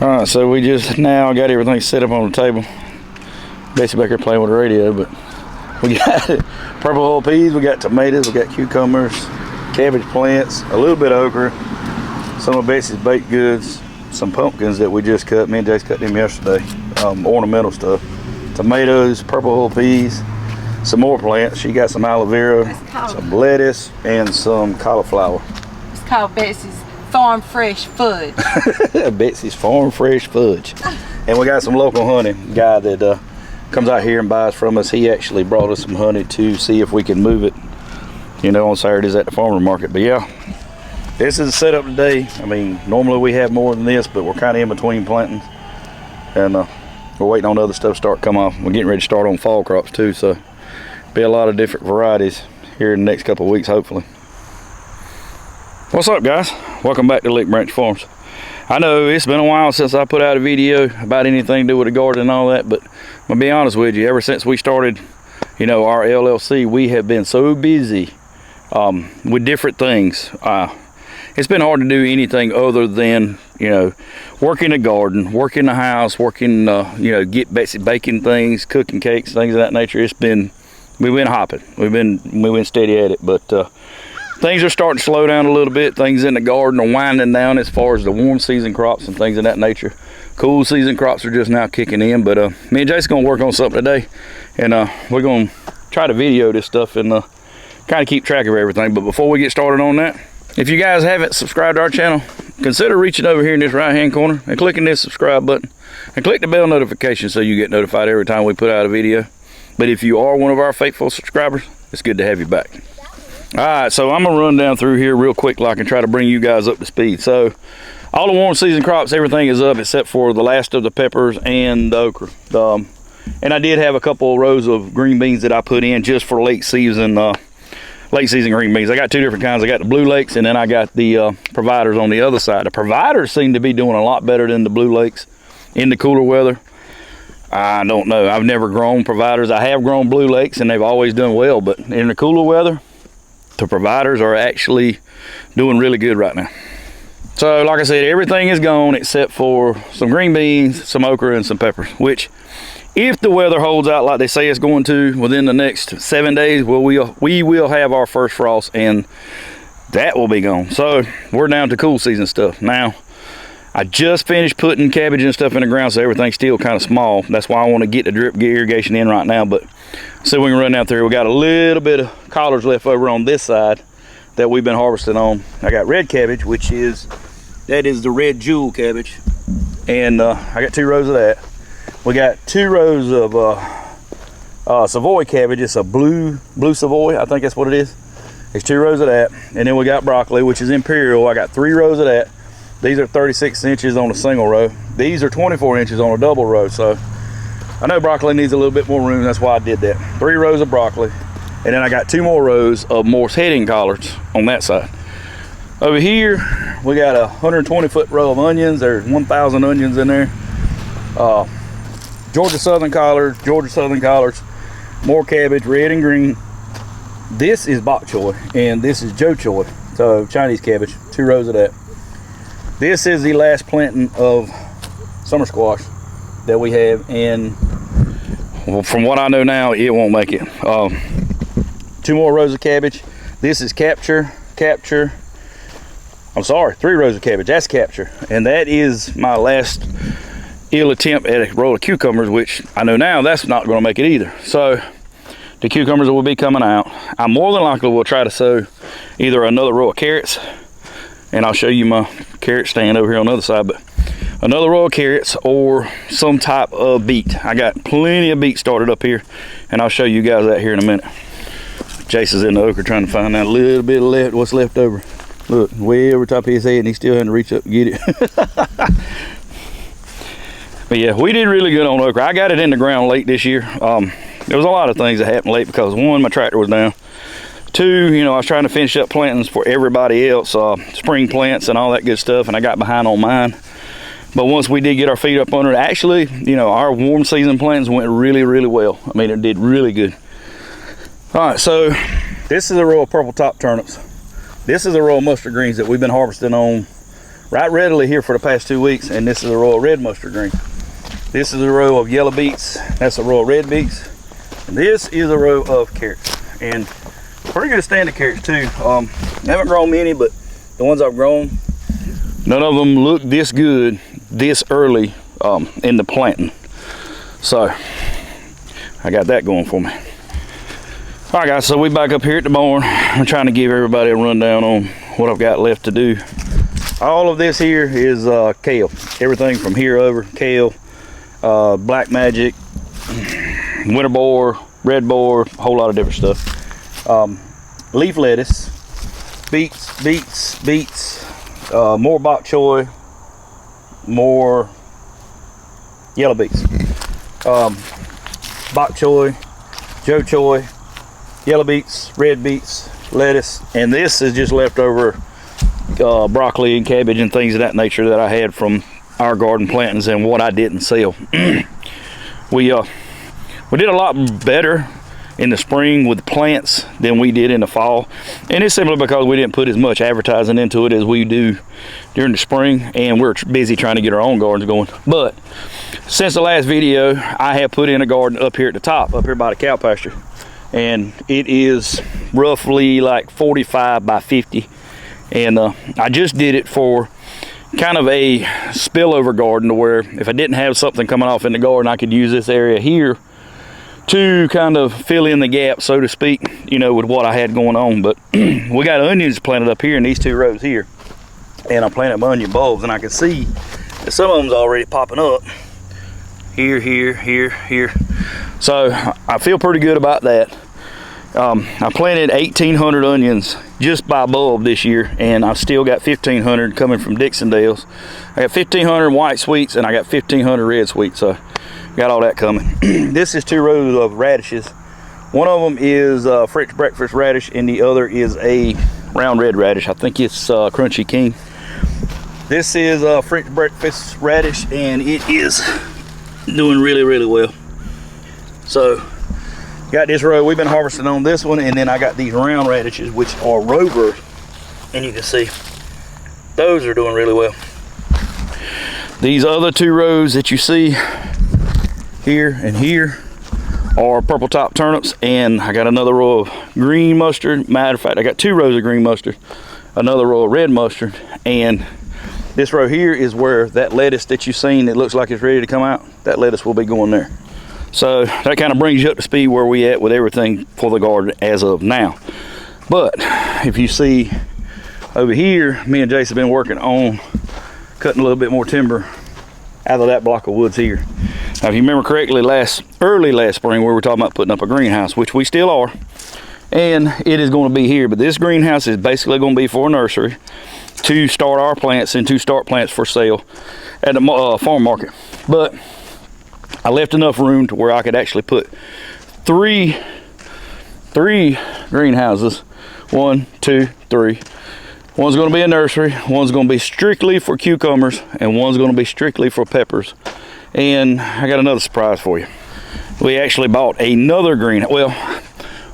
Alright, so we just now got everything set up on the table. Basically back here playing with the radio, but we got purple whole peas, we got tomatoes, we got cucumbers, cabbage plants, a little bit of okra, some of Betsy's baked goods, some pumpkins that we just cut. Me and Jace cut them yesterday, ornamental stuff. Tomatoes, purple whole peas, some more plants. She got some aloe vera, some lettuce, and some cauliflower. It's called Betsy's Farm Fresh Fudge. Betsy's Farm Fresh Fudge. And we got some local honey. Guy that comes out here and buys from us, he actually brought us some honey to see if we can move it, you know, on Saturdays at the farmer market. But yeah, this is the setup today. I mean, normally we have more than this, but we're kind of in between plantings. And we're waiting on other stuff to start come off. We're getting ready to start on fall crops too, so be a lot of different varieties here in the next couple of weeks, hopefully. What's up, guys? Welcome back to Lick Branch Farms. I know it's been a while since I put out a video about anything to do with the garden and all that, but I'm gonna be honest with you, ever since we started, you know, our LLC, we have been so busy with different things. It's been hard to do anything other than, you know, work in the garden, work in the house, working, you know, get Betsy baking things, cooking cakes, things of that nature. We've been hopping. We've been steady at it, but things are starting to slow down a little bit. Things in the garden are winding down as far as the warm season crops and things of that nature. Cool season crops are just now kicking in, but me and Jace gonna work on something today, and we're gonna try to video this stuff and kind of keep track of everything. But before we get started on that, if you guys haven't subscribed to our channel, consider reaching over here in this right hand corner and clicking this subscribe button and click the bell notification so you get notified every time we put out a video. But if you are one of our faithful subscribers, it's good to have you back. All right, so I'm gonna run down through here real quick like and try to bring you guys up to speed. So all the warm season crops, everything is up except for the last of the peppers and the okra. And I did have a couple of rows of green beans that I put in just for late season green beans. I got two different kinds. I got the Blue Lakes, and then I got the Providers on the other side. The Providers seem to be doing a lot better than the Blue Lakes in the cooler weather. I don't know. I've never grown Providers. I have grown Blue Lakes, and they've always done well. But in the cooler weather, the Providers are actually doing really good right now. So, like I said, everything is gone except for some green beans, some okra, and some peppers, which, if the weather holds out like they say it's going to within the next 7 days, well, we will have our first frost, and that will be gone. So we're down to cool season stuff. Now, I just finished putting cabbage and stuff in the ground, so everything's still kind of small. That's why I want to get the drip irrigation in right now. But so we can run down through. We got a little bit of collards left over on this side that we've been harvesting on. I got red cabbage, that is the red jewel cabbage, and I got 2 rows of that. We got 2 rows of Savoy cabbage. It's a blue Savoy, I think that's what it is. There's 2 rows of that. And then we got broccoli, which is Imperial. I got 3 rows of that. These are 36 inches on a single row. These are 24 inches on a double row. So I know broccoli needs a little bit more room. That's why I did that. 3 rows of broccoli. And then I got 2 more rows of Morse heading collards on that side. Over here, we got a 120-foot row of onions. There's 1,000 onions in there. Georgia Southern collards, more cabbage, red and green. This is bok choy, and this is Joe choy, so Chinese cabbage, 2 rows of that. This is the last planting of summer squash that we have, and well, from what I know now, it won't make it. 2 more rows of cabbage. This is capture. I'm sorry, 3 rows of cabbage, that's capture, and that is my last ill attempt at a row of cucumbers, which I know now that's not going to make it either. So the cucumbers will be coming out. I more than likely will try to sow either another row of carrots, and I'll show you my carrot stand over here on the other side, but another row of carrots or some type of beet. I got plenty of beet started up here, and I'll show you guys that here in a minute. Jace is in the okra trying to find out a little bit of what's left over. Look, way over top of his head, and he's still having to reach up and get it. But yeah, we did really good on okra. I got it in the ground late this year. There was a lot of things that happened late because 1, my tractor was down. 2, you know, I was trying to finish up plantings for everybody else, spring plants and all that good stuff, and I got behind on mine. But once we did get our feet up under it, actually, you know, our warm season plantings went really, really well. I mean, it did really good. All right, so this is a row of purple top turnips. This is a row of mustard greens that we've been harvesting on right readily here for the past 2 weeks, and this is a row of red mustard green. This is a row of yellow beets. That's a row of red beets. And this is a row of carrots. And pretty good stand of carrots too. Haven't grown many, but the ones I've grown, none of them look this good this early in the planting. So I got that going for me. All right, guys, so we back up here at the barn. I'm trying to give everybody a rundown on what I've got left to do. All of this here is kale. Everything from here over, kale, black magic, winter boar, red boar, a whole lot of different stuff. Leaf lettuce, beets, more bok choy, more yellow beets, bok choy, joe choy, yellow beets, red beets, lettuce, and this is just leftover broccoli and cabbage and things of that nature that I had from our garden plantings and what I didn't sell. We did a lot better in the spring with plants than we did in the fall, and it's simply because we didn't put as much advertising into it as we do during the spring, and we're busy trying to get our own gardens going. But since the last video, I have put in a garden up here at the top, up here by the cow pasture, and it is roughly like 45 by 50, and I just did it for kind of a spillover garden, to where if I didn't have something coming off in the garden, I could use this area here to kind of fill in the gap, so to speak, you know, with what I had going on. But we got onions planted up here in these 2 rows here, and I planted my onion bulbs, and I can see that some of them's already popping up here, here. So I feel pretty good about that. I planted 1,800 onions just by bulb this year, and I've still got 1,500 coming from Dixondale's. I got 1,500 white sweets, and I got 1,500 red sweets, so got all that coming. This is 2 rows of radishes. One of them is French breakfast radish, and the other is a round red radish. I think it's Crunchy King. This is French breakfast radish, and it is doing really well. So got this row, we've been harvesting on this one, and then I got these round radishes, which are rover, and you can see those are doing really well. These other 2 rows that you see here and here are purple top turnips, and I got another row of green mustard. Matter of fact, I got 2 rows of green mustard, another row of red mustard, and this row here is where that lettuce that you've seen that looks like it's ready to come out, that lettuce will be going there. So that kind of brings you up to speed where we at with everything for the garden as of now. But if you see over here, me and Jace have been working on cutting a little bit more timber out of that block of woods here. Now, if you remember correctly, early last spring, we were talking about putting up a greenhouse, which we still are, and it is going to be here. But this greenhouse is basically going to be for a nursery to start our plants and to start plants for sale at the farm market. But I left enough room to where I could actually put three greenhouses. 1, 2, 3. One's going to be a nursery, one's going to be strictly for cucumbers, and one's going to be strictly for peppers. And I got another surprise for you. We actually bought another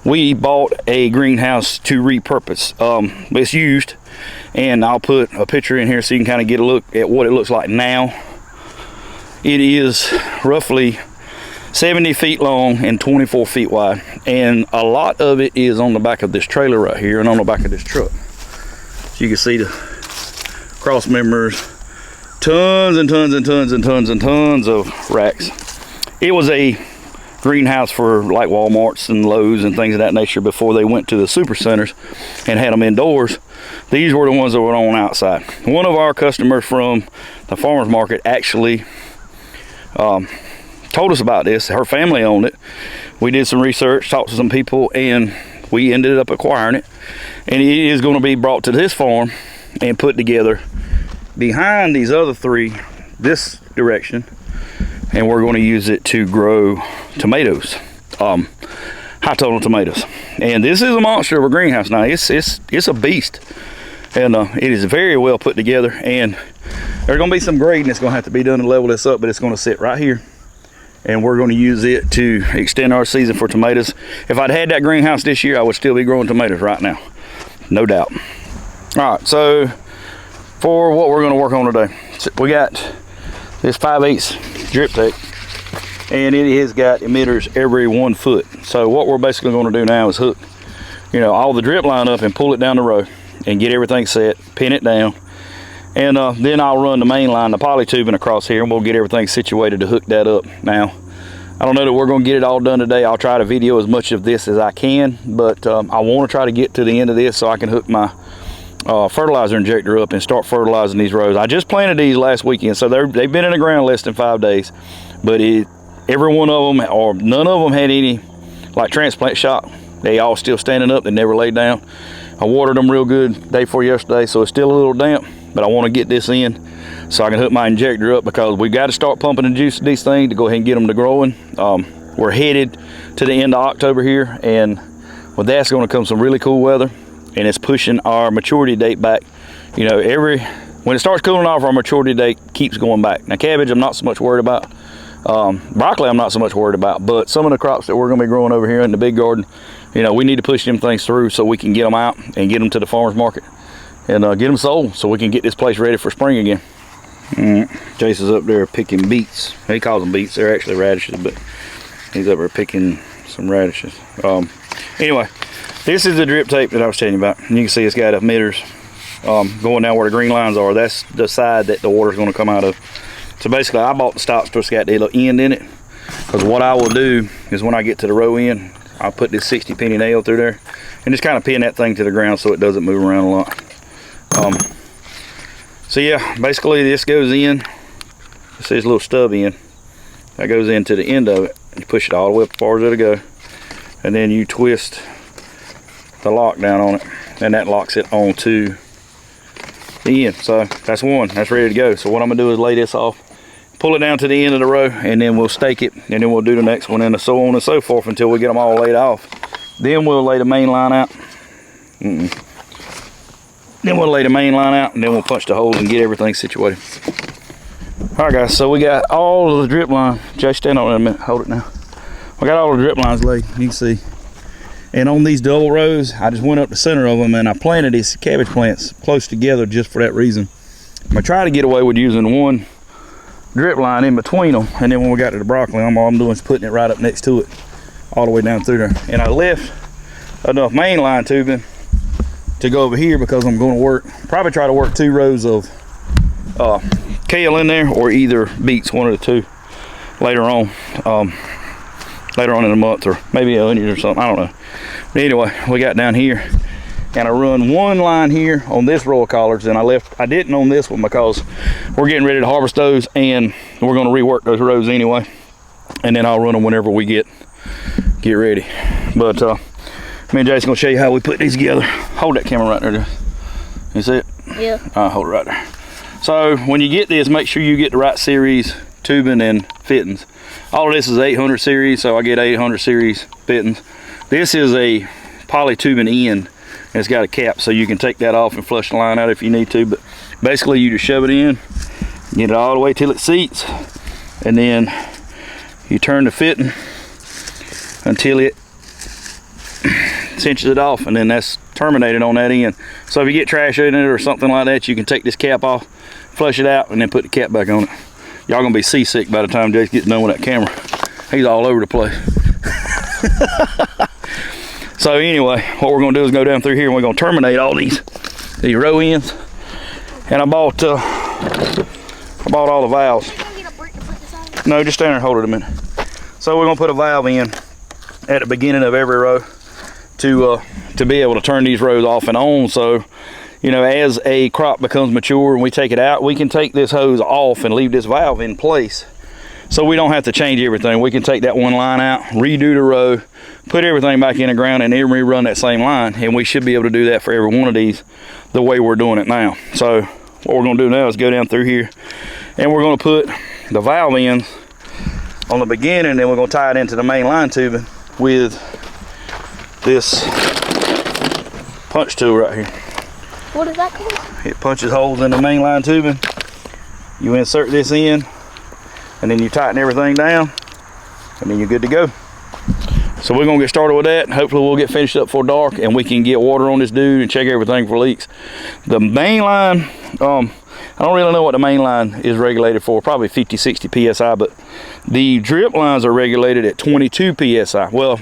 we bought a greenhouse to repurpose. It's used, and I'll put a picture in here so you can kind of get a look at what it looks like now. It is roughly 70 feet long and 24 feet wide, and a lot of it is on the back of this trailer right here and on the back of this truck. So you can see the cross members, tons and tons of racks. It was a greenhouse for like Walmarts and Lowe's and things of that nature before they went to the super centers and had them indoors. These were the ones that were on outside. One of our customers from the farmer's market actually told us about this. Her family owned it. We did some research, talked to some people, and we ended up acquiring it. And it is going to be brought to this farm and put together behind these other 3 this direction, and we're going to use it to grow tomatoes, high total tomatoes. And this is a monster of a greenhouse. Now it's a beast, and it is very well put together, and there's going to be some grading that's going to have to be done to level this up, but it's going to sit right here, and we're going to use it to extend our season for tomatoes. If I'd had that greenhouse this year, I would still be growing tomatoes right now, no doubt. All right, so for what we're going to work on today. So we got this 5/8 drip tape, and it has got emitters every 1 foot. So what we're basically going to do now is hook, you know, all the drip line up and pull it down the row and get everything set, pin it down, and then I'll run the main line, the poly tubing across here, and we'll get everything situated to hook that up. Now, I don't know that we're going to get it all done today. I'll try to video as much of this as I can, but I want to try to get to the end of this so I can hook my fertilizer injector up and start fertilizing these rows. I just planted these last weekend, so they've been in the ground less than 5 days, but every one of them, or none of them, had any like transplant shock. They all still standing up. They never laid down. I watered them real good day before yesterday, so it's still a little damp, but I want to get this in so I can hook my injector up, because we got to start pumping the juice to these things to go ahead and get them to growing. We're headed to the end of October here, and with that's going to come some really cool weather, and it's pushing our maturity date back. You know, when it starts cooling off, our maturity date keeps going back. Now, cabbage I'm not so much worried about. Broccoli I'm not so much worried about, but some of the crops that we're going to be growing over here in the big garden, you know, we need to push them things through so we can get them out and get them to the farmer's market and get them sold so we can get this place ready for spring again. Jace is up there picking beets. He calls them beets. They're actually radishes, but he's up there picking some radishes. Anyway, this is the drip tape that I was telling you about. And you can see it's got emitters going down where the green lines are. That's the side that the water's going to come out of. So basically, I bought the stock so it's got the little end in it, because what I will do is when I get to the row end, I'll put this 60 penny nail through there and just kind of pin that thing to the ground so it doesn't move around a lot. So yeah, basically this goes in. This is a little stub in. That goes into the end of it. You push it all the way up as far as it'll go, and then you twist the lock down on it, and that locks it onto the end. So that's one. That's ready to go. So what I'm gonna do is lay this off, pull it down to the end of the row, and then we'll stake it, and then we'll do the next one, and so on and so forth until we get them all laid off. Then we'll lay the main line out. Then we'll lay the main line out, and then we'll punch the holes and get everything situated. All right, guys, so we got all of the drip line. Jay, stand on it a minute. Hold it now. We got all the drip lines laid, you can see. And on these double rows, I just went up the center of them, and I planted these cabbage plants close together just for that reason. I'm gonna try to get away with using one drip line in between them, and then when we got to the broccoli, all I'm doing is putting it right up next to it, all the way down through there. And I left enough main line tubing to go over here because I'm going to probably try to work 2 rows of kale in there, or either beets, one of the two, later on in the month, or maybe onions or something, I don't know. But anyway, we got down here, and I run one line here on this row of collards, and I didn't on this one because we're getting ready to harvest those, and we're going to rework those rows anyway, and then I'll run them whenever we get ready. But me and Jason gonna show you how we put these together. Hold that camera right there. You see it? Yeah. Hold it right there. So when you get this, make sure you get the right series tubing and fittings. All of this is 800 series, so I get 800 series fittings. This is a poly tubing end, and it's got a cap, so you can take that off and flush the line out if you need to. But basically, you just shove it in, get it all the way till it seats, and then you turn the fitting until it cinches it off, and then that's terminated on that end. So if you get trash in it or something like that, you can take this cap off, flush it out, and then put the cap back on it. Y'all gonna be seasick by the time Jace gets done with that camera. He's all over the place. So anyway, what we're gonna do is go down through here, and we're gonna terminate all these row ends. And I bought all the valves. No, just stand there and hold it a minute. So we're gonna put a valve in at the beginning of every row to be able to turn these rows off and on. So, you know, as a crop becomes mature and we take it out, we can take this hose off and leave this valve in place, so we don't have to change everything. We can take that one line out, redo the row, put everything back in the ground, and then rerun that same line, and we should be able to do that for every one of these the way we're doing it now. So what we're going to do now is go down through here, and we're going to put the valve in on the beginning, and then we're going to tie it into the main line tubing with this punch tool right here. What is that called? It punches holes in the main line tubing. You insert this in, and then you tighten everything down, and then you're good to go. So we're gonna get started with that. Hopefully we'll get finished up before dark, and we can get water on this dude and check everything for leaks. The main line I don't really know what the main line is regulated for, probably 50, 60 PSI, but the drip lines are regulated at 22 PSI. Well,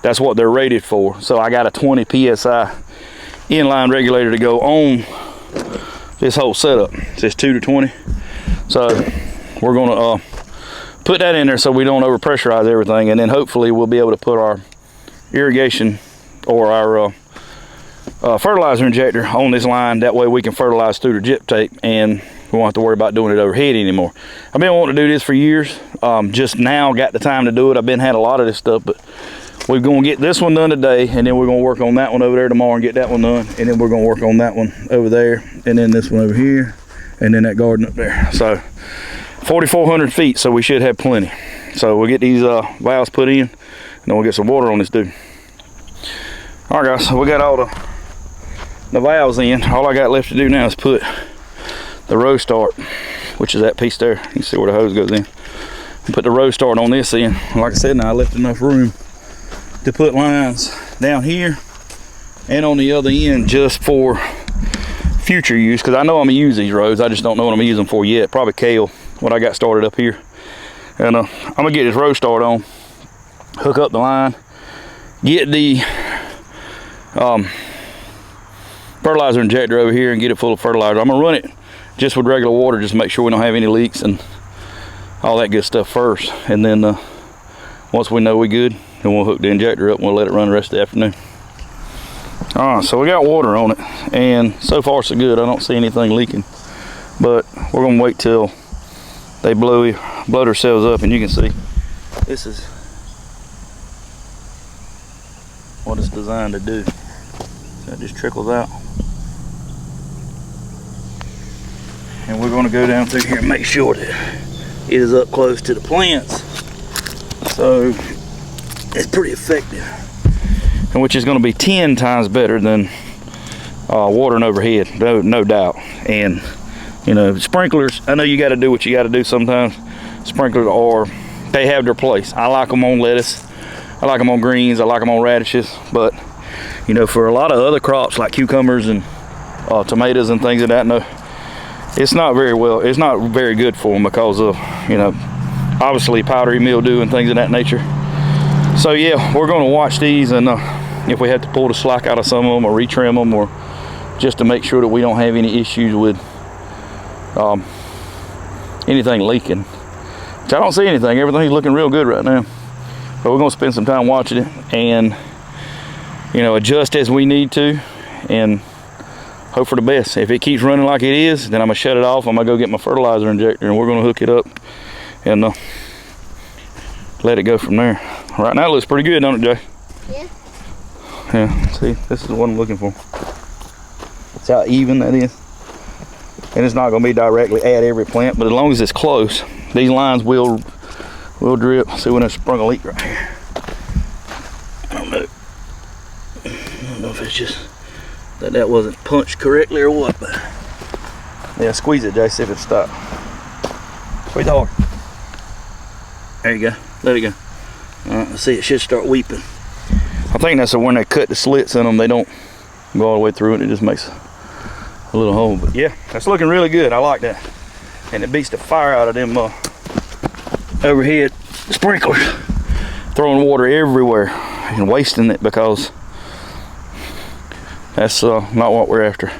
that's what they're rated for. So I got a 20 PSI inline regulator to go on this whole setup. It says 2 to 20. So we're gonna put that in there so we don't overpressurize everything, and then hopefully we'll be able to put our irrigation or our fertilizer injector on this line. That way we can fertilize through the drip tape and we won't have to worry about doing it overhead anymore. I've been wanting to do this for years. Just now got the time to do it. I've been had a lot of this stuff, but we're gonna get this one done today, and then we're gonna work on that one over there tomorrow and get that one done, and then we're gonna work on that one over there, and then this one over here, and then that garden up there. So 4,400 feet, so we should have plenty. So we'll get these valves put in, and then we'll get some water on this dude. All right, guys, so we got all the valves in. All I got left to do now is put the row start, which is that piece there. You can see where the hose goes in. Put the row start on this end. Like I said, now I left enough room to put lines down here and on the other end just for future use, because I know I'm gonna use these rows. I just don't know what I'm gonna use them for yet. Probably kale, what I got started up here. And I'm gonna get this row start on, hook up the line, get the fertilizer injector over here and get it full of fertilizer. I'm gonna run it just with regular water, just to make sure we don't have any leaks and all that good stuff first. And then once we know we're good, then we'll hook the injector up and we'll let it run the rest of the afternoon. All right, so we got water on it, and so far so good. I don't see anything leaking, but we're gonna wait till they blow themselves up, and you can see this is what it's designed to do. So it just trickles out. And we're gonna go down through here and make sure that it is up close to the plants. So it's pretty effective, and which is going to be 10 times better than watering overhead, no doubt. And you know, sprinklers, I know you got to do what you got to do sometimes. Sprinklers they have their place. I like them on lettuce, I like them on greens, I like them on radishes, but you know, for a lot of other crops like cucumbers and tomatoes and things of that, no, it's not very good for them because of, you know, obviously powdery mildew and things of that nature. So yeah, we're going to watch these, and if we have to pull the slack out of some of them or retrim them, or just to make sure that we don't have any issues with anything leaking, which I don't see anything. Everything's looking real good right now, but we're going to spend some time watching it and, you know, adjust as we need to and hope for the best. If it keeps running like it is, then I'm going to shut it off. I'm going to go get my fertilizer injector, and we're going to hook it up and let it go from there. Right now it looks pretty good, don't it, Jay? Yeah. Yeah, see, this is what I'm looking for. It's how even that is. And it's not going to be directly at every plant, but as long as it's close, these lines will drip. See when I sprung a leak right here. I don't know if it's just that wasn't punched correctly or what, but yeah, squeeze it, Jay, see if it stops. Squeeze hard. There you go. Let it go. Let's see, it should start weeping. I think that's when they cut the slits in them, they don't go all the way through it. It just makes a little hole. But yeah, that's looking really good. I like that. And it beats the fire out of them overhead sprinklers. Throwing water everywhere and wasting it, because that's not what we're after.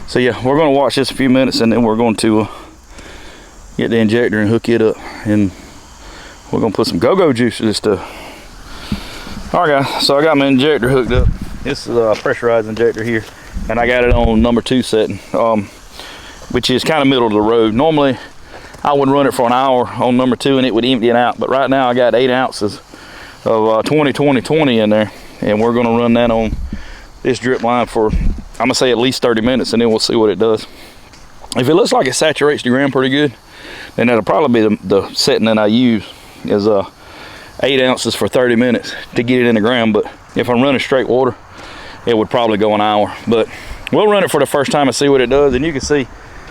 So yeah, we're going to watch this a few minutes, and then we're going to get the injector and hook it up, and we're gonna put some go-go juice in this stuff. All right, guys, so I got my injector hooked up. This is a pressurized injector here, and I got it on number 2 setting, which is kind of middle of the road. Normally I would run it for an hour on number 2 and it would empty it out, but right now I got 8 ounces of 20 in there, and we're gonna run that on this drip line for, I'm gonna say, at least 30 minutes, and then we'll see what it does. If it looks like it saturates the ground pretty good, then that'll probably be the setting that I use, is 8 ounces for 30 minutes to get it in the ground. But if I'm running straight water, it would probably go an hour. But we'll run it for the first time and see what it does, and you can see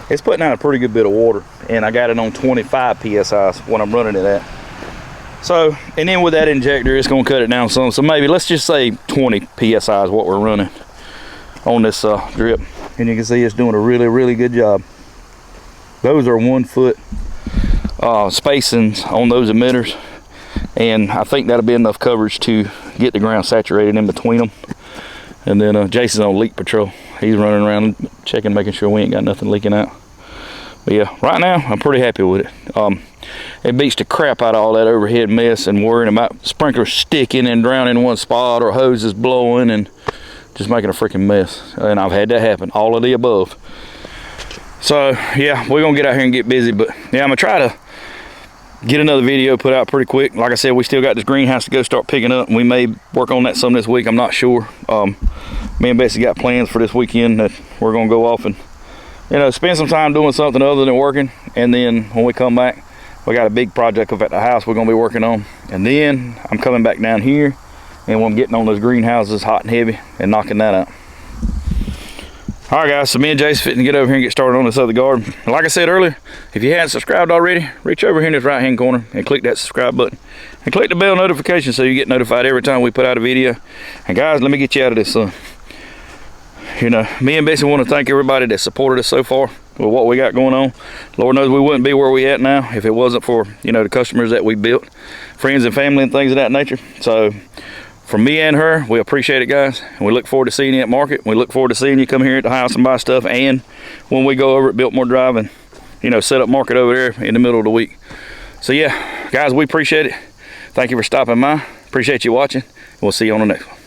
it's putting out a pretty good bit of water, and I got it on 25 psi when I'm running it at. So, and then with that injector, it's going to cut it down some. So maybe let's just say 20 psi is what we're running on this drip, and you can see it's doing a really good job. Those are 1 foot spacings on those emitters, and I think that'll be enough coverage to get the ground saturated in between them. And then Jason's on leak patrol. He's running around checking, making sure we ain't got nothing leaking out. But yeah, right now I'm pretty happy with it. It beats the crap out of all that overhead mess and worrying about sprinklers sticking and drowning in one spot or hoses blowing and just making a freaking mess. And I've had that happen, all of the above. So yeah, we're gonna get out here and get busy, but yeah, I'm gonna try to get another video put out pretty quick. Like I said, we still got this greenhouse to go start picking up, and we may work on that some this week. I'm not sure. Me and Bessie got plans for this weekend that we're gonna go off and, you know, spend some time doing something other than working. And then when we come back, we got a big project up at the house we're gonna be working on. And then I'm coming back down here, and I'm getting on those greenhouses hot and heavy and knocking that out. All right, guys, so me and Jace fitting to get over here and get started on this other garden. And like I said earlier, if you hadn't subscribed already, reach over here in this right-hand corner and click that subscribe button. And click the bell notification so you get notified every time we put out a video. And guys, let me get you out of this sun. You know, me and Bessie want to thank everybody that supported us so far with what we got going on. Lord knows we wouldn't be where we at now if it wasn't for, you know, the customers that we built, friends and family and things of that nature. So from me and her, we appreciate it, guys, and we look forward to seeing you at market. We look forward to seeing you come here at the house and buy stuff, and when we go over at Biltmore Drive and, you know, set up market over there in the middle of the week. So yeah, guys, we appreciate it. Thank you for stopping by. Appreciate you watching. We'll see you on the next one.